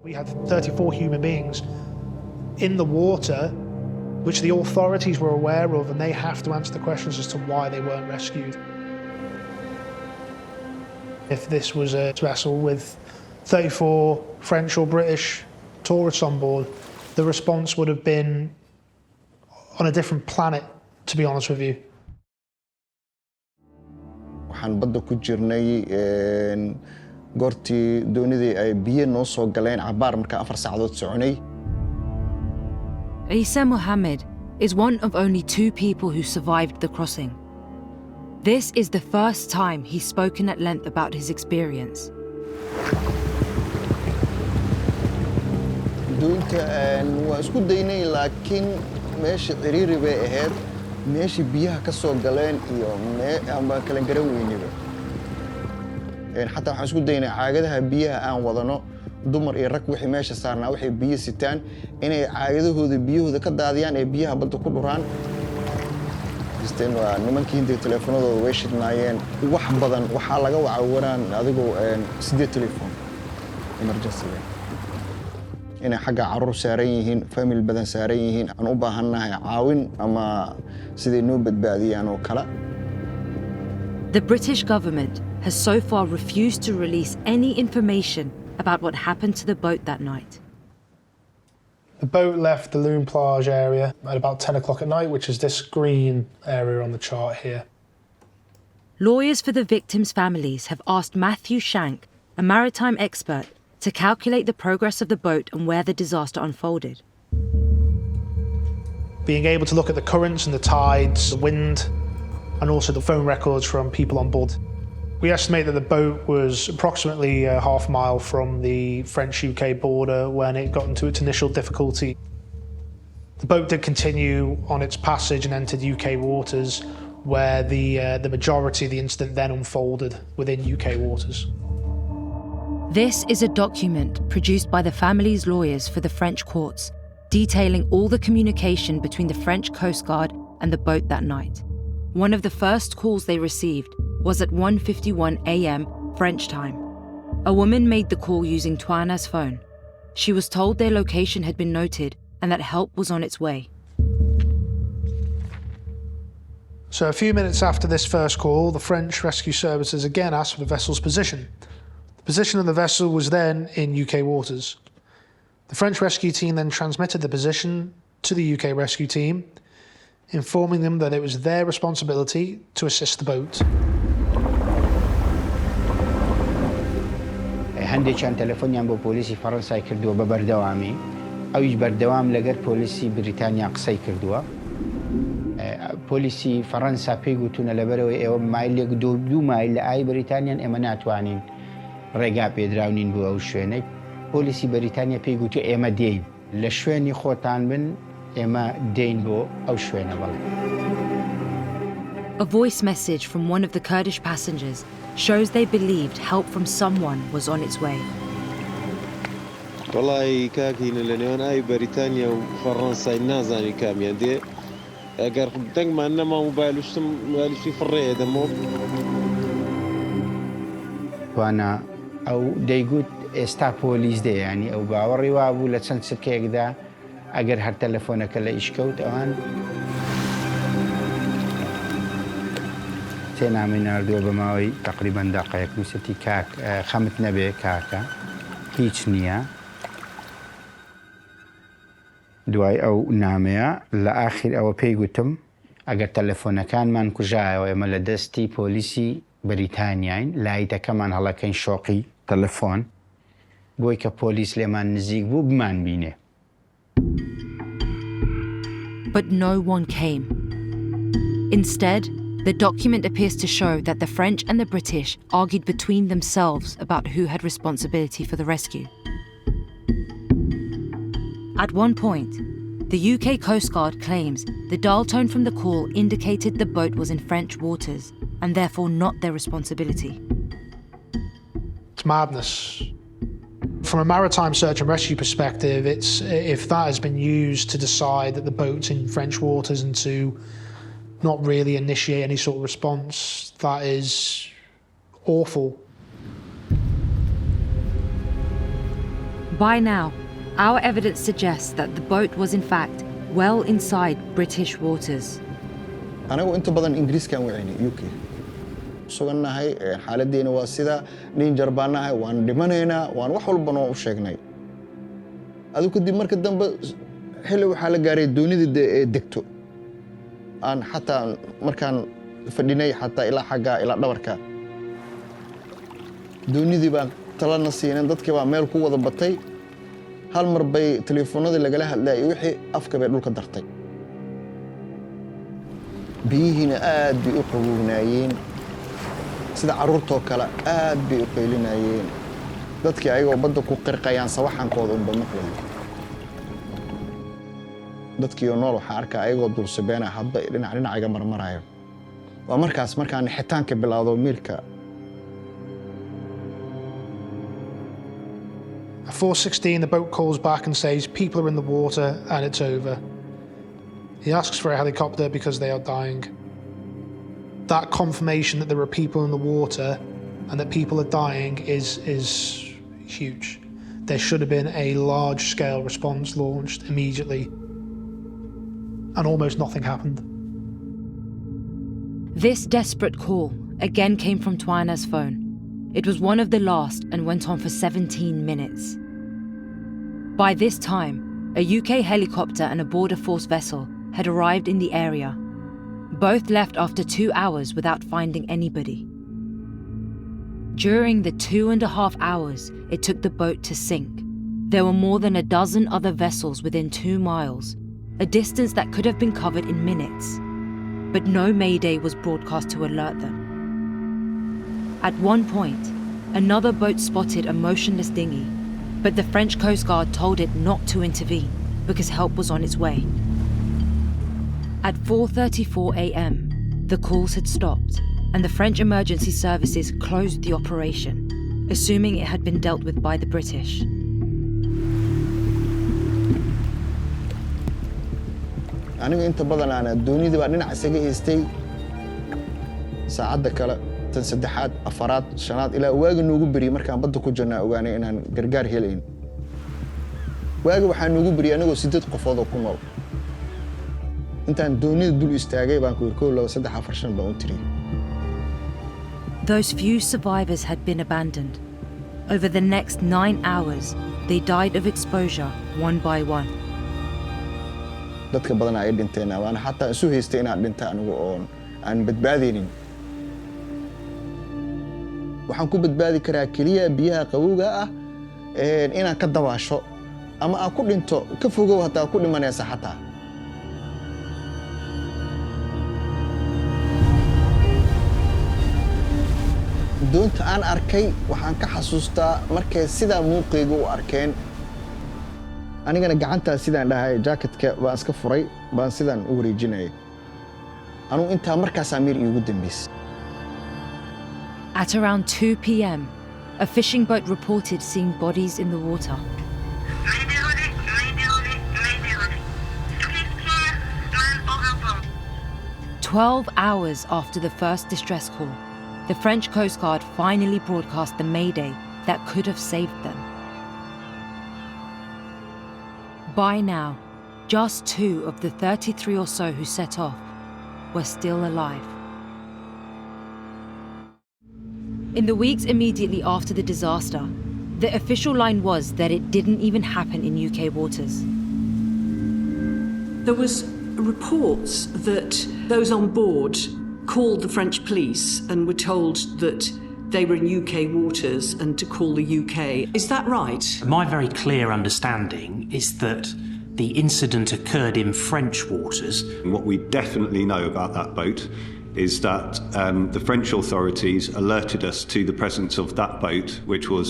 We had 34 human beings in the water, which the authorities were aware of, and they have to answer the questions as to why they weren't rescued. If this was a vessel with 34 French or British tourists on board, the response would have been on a different planet, to be honest with you. waxaan badda ku jirnay goortii doonidii ay biyo noo soo galeen cabaar marka 4 saacadood soconay. Isa Mohammed is one of only 2 people who survived the crossing. This is the first time he's spoken at length about his experience. doonta waa isku daynay laakiin meesha ciriiri bay ahayd meeshii biyaha ka soo galeen iyo ama kala garan weyniba xataa waxaan isku daynay caagadaha biyaha aan wadano dumar iyo rag wixii meesha saarnaa waxay biyo sitaan inay caagadahooda biyahooda ka daadiyaan ee biyaha badda ku dhuraan waa nimankii inta teleefanadooda way shidnaayeen wax badan waxaa laga wacawaraan adigoo 8 telefoon emergency inay xagga carruur saaran yihiin family badan saaran yihiin aan u baahannahay caawin ama siday noo badbaadiyaan oo kale. The British government has so far refused to release any information about what happened to the boat that night. The boat left the Loon Plage area at about 10 o'clock at night, which is this green area on the chart here. Lawyers for the victims' families have asked Matthew Shank, a maritime expert, to calculate the progress of the boat and where the disaster unfolded. Being able to look at the currents and the tides, the wind, and also the phone records from people on board. We estimate that the boat was approximately a half mile from the French-UK border when it got into its initial difficulty. The boat did continue on its passage and entered UK waters, where the majority of the incident then unfolded within UK waters. This is a document produced by the family's lawyers for the French courts, detailing all the communication between the French Coast Guard and the boat that night. One of the first calls they received was at 1:51 a.m. French time. A woman made the call using Twyna's phone. She was told their location had been noted and that help was on its way. So a few minutes after this first call, the French rescue services again asked for the vessel's position. The position of the vessel was then in UK waters. The French rescue team then transmitted the position to the UK rescue team, informing them that it was their responsibility to assist the boat. هندێکیان تەلەفۆنیان بۆ پۆلیسی فەڕەنسای کردووە بە بەردەوامی ئەویش بەردەوام لەگەر پۆلیسی بریتانیا قسەی کردووە پۆلیسی فەڕەنسا پێی گوتونە لەبەرەوەی ئێوە مایلێک 2 مایل لە ئای بریتانیان ئێمە ناتوانین ڕێگا پێدراونین بۆ ئەو شوێنەی پۆلیسی بریتانیا پێی گوتو ئێمە دێین لە شوێنی خۆتان بن ئێمە دێین بۆ ئەو شوێنە بەڵێ. A voice message from one of the Kurdish passengers shows they believed help from someone was on its way. والله كاكين لأن أي بريطانيا وفرنسا نازاني كاميان دي أجر دنگ ما إنما موبايلش في فرية دمو. وأنا أو ديجوت استا بوليس دي يعني أو باوري وابو لتسن سكيك دا أجر هر تلفونك اللي إشكوت أوان تينا من أردو بماوي تقريبا دقائق نسيتي كاك خمت نبي كاكا هيج نيا دوای ئەو نامەیە لە ئاخر ئەوە پێی گوتم ئەگەر تەلەفۆنەکان مان کوژایەوە ئێمە لە دەستی پۆلیسی بریتانیاین لایتەکەمان هەڵەکەین شۆقی تەلەفۆن بۆی کە پۆلیس لێمان نزیک بوو بمان بینێ. But no one came. Instead, the document appears to show that the French and the British argued between themselves about who had responsibility for the rescue. At one point, the UK Coast Guard claims the dial tone from the call indicated the boat was in French waters and therefore not their responsibility. It's madness. From a maritime search and rescue perspective, if that has been used to decide that the boat's in French waters and to not really initiate any sort of response, that is awful. By now, our evidence suggests that the boat was in fact well inside British waters. anagu inta badan ingiriiskan wacayni UK sugannahay xaaladdeena waa sida nin jarbaanahay waan dhimanaynaa waan wax walba noo u sheegnay adigu kadib marka dambe xilli waxaa la gaaray doonida ee degto aan xataa markaan fadhinay xataa ilaa xagga ilaa dhabarka doonidii baan talana siinay dadkii baa meel ku wada batay hal mar bay telefoonada lagala hadlayay wixii afka bay dhulka dartay biyihiina aad bay u qabownaayeen sida carruurtoo kale aad bay u qaylinayeen dadkii ayagoo badda ku qirqayaan sawaxankooda unba maqlayo dadkii oo nool waxaa arkaa ayagoo dulsabeena hadba dhinaciga marmarayo waa markaas markaan xitaanka bilaawdo miirka. At 4:16, the boat calls back and says people are in the water and it's over. He asks for a helicopter because they are dying. That confirmation that there are people in the water and that people are dying is huge. There should have been a large-scale response launched immediately, and almost nothing happened. This desperate call again came from Twyna's phone. It was one of the last and went on for 17 minutes. By this time, a UK helicopter and a border force vessel had arrived in the area. Both left after 2 hours without finding anybody. During the 2.5 hours it took the boat to sink, there were more than a dozen other vessels within 2 miles, a distance that could have been covered in minutes. But no mayday was broadcast to alert them. At one point, another boat spotted a motionless dinghy, but the French Coast Guard told it not to intervene because help was on its way. At 4:34 a.m, the calls had stopped and the French emergency services closed the operation, assuming it had been dealt with by the British. aniga inta badan aan doonidii baa dhinac isaga haystay saacadda kale tan saddexaad afaraad shanaad ilaa waaga noogu bari markaan badda ku jirnaa ogaanay inaan gargaar helayn waaga waxaa noogu bari anigoo 8 qofood oo ku nool intaan doonida dul istaagay baan ku irkoo 2 3 4 5 baan u tiriyay. Those few survivors had been abandoned. Over the next 9 hours, they died of exposure one by one. dadka badan ay dhinteen waan xataa isu haystay inaan dhinta anigu oo aan badbaadinin waxaan ku badbaadi karaa kaliya biyaha qabowga ah inaan ka dabaasho ama aan ku dhinto ka fogow hataa ku dhimanaysa xataa. doonta aan arkay waxaan ka xasuustaa markay sidaa muuqayga u arkeen anigana gacantaa sidaan dhahay jacketka baan iska furay baan sidaan u wareejinayay anigu intaa markaasaa miir iigu dambaysay. At around 2 p.m, a fishing boat reported seeing bodies in the water. 12 hours after the first distress call, the French Coast Guard finally broadcast the mayday that could have saved them. By now, just 2 of the 33 or so who set off were still alive. In the weeks immediately after the disaster, the official line was that it didn't even happen in UK waters. There was reports that those on board called the French police and were told that they were in UK waters and to call the UK. Is that right? My very clear understanding is that the incident occurred in French waters. What we definitely know about that boat is that the French authorities alerted us to the presence of that boat, which was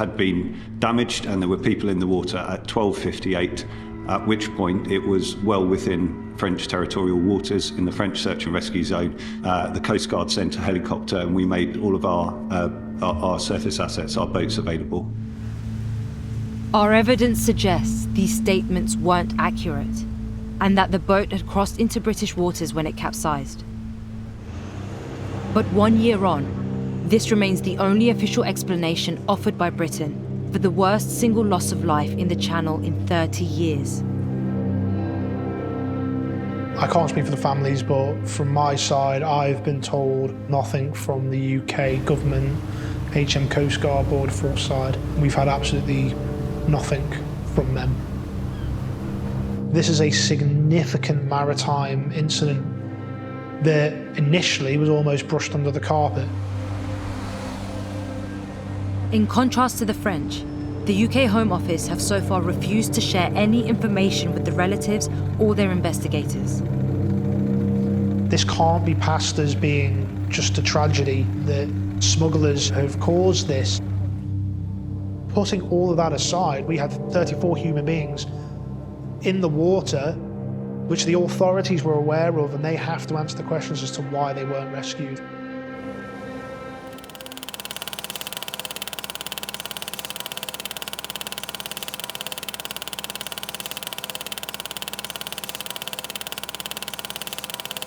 had been damaged and there were people in the water at 12:58, at which point it was well within French territorial waters in the French search and rescue zone. The Coast Guard sent a helicopter and we made all of our surface assets, our boats available. Our evidence suggests these statements weren't accurate and that the boat had crossed into British waters when it capsized. But 1 year on, this remains the only official explanation offered by Britain for the worst single loss of life in the Channel in 30 years. I can't speak for the families, but from my side, I've been told nothing from the UK government, HM Coast Guard, Border Force side. We've had absolutely nothing from them. This is a significant maritime incident that initially was almost brushed under the carpet. In contrast to the French, the UK Home Office have so far refused to share any information with the relatives or their investigators. This can't be passed as being just a tragedy that smugglers have caused this. Putting all of that aside, we had 34 human beings in the water, which the authorities were aware of, and they have to answer the questions as to why they weren't rescued.